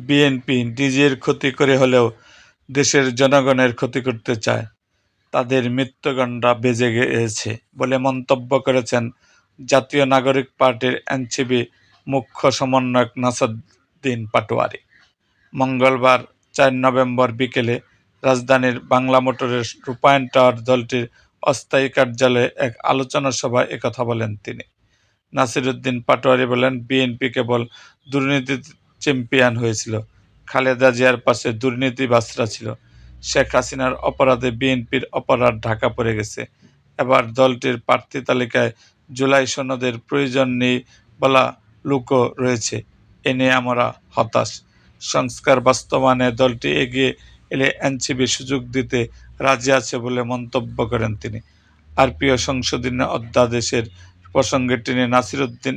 BNP নিজের ক্ষতি করে হলেও দেশের জনগণের ক্ষতি করতে চায়, তাদের মৃত্যুদণ্ড বেজে গিয়েছে বলে মন্তব্য করেছেন জাতীয় নাগরিক পার্টির এনসিপি মুখ্য সমন্বয়ক নাসিরউদ্দিন পাটোয়ারি। মঙ্গলবার ৪ নভেম্বর বিকেলে রাজধানীর বাংলা মোটরের রূপায়ণ টাওয়ার দলটির অস্থায়ী কার্যালয়ে এক আলোচনা সভায় একথা বলেন তিনি। নাসিরউদ্দিন পাটোয়ারি বলেন, বিএনপি কেবল দুর্নীতির চ্যাম্পিয়ন হয়েছিল, খালেদা জিয়ার পাশে দুর্নীতিবাজরা ছিল। শেখ হাসিনার অপরাধে বিএনপির অপরাধ ঢাকা পড়ে গেছে। এবার দলটির প্রার্থী তালিকায় জুলাই সনদের প্রয়োজন নেই বলা লোকও রয়েছে। এ নিয়ে আমরা হতাশ। সংস্কার বাস্তবায়নে দলটি এগিয়ে এলে এনসিপি সুযোগ দিতে রাজি আছে বলে মন্তব্য করেন তিনি। প্রিয় সংশোধনী অধ্যাদেশের প্রসঙ্গে তিনি নাসিরউদ্দিন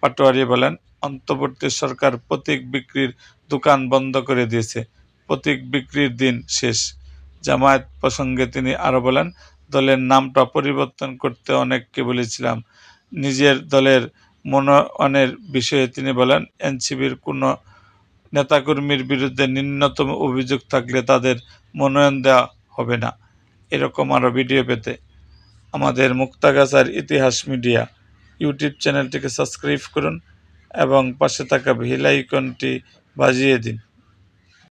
পাটোয়ারি বলেন, অন্তর্বর্তী সরকার প্রতীক বিক্রির দোকান বন্ধ করে দিয়েছে, প্রতীক বিক্রির দিন শেষ। জামায়াত প্রসঙ্গে তিনি আরও বলেন, দলের নামটা পরিবর্তন করতে অনেককে বলেছিলাম। নিজের দলের মনোনয়নের বিষয়ে তিনি বলেন, এনসিপির কোনো নেতাকর্মীর বিরুদ্ধে ন্যূনতম অভিযোগ থাকলে তাদের মনোনয়ন দেওয়া হবে না। এরকম আরও ভিডিও পেতে আমাদের মুক্তাগাছার ইতিহাস মিডিয়া ইউটিউব চ্যানেলটিকে সাবস্ক্রাইব করুন এবং পাশে থাকা বেল আইকনটি বাজিয়ে দিন।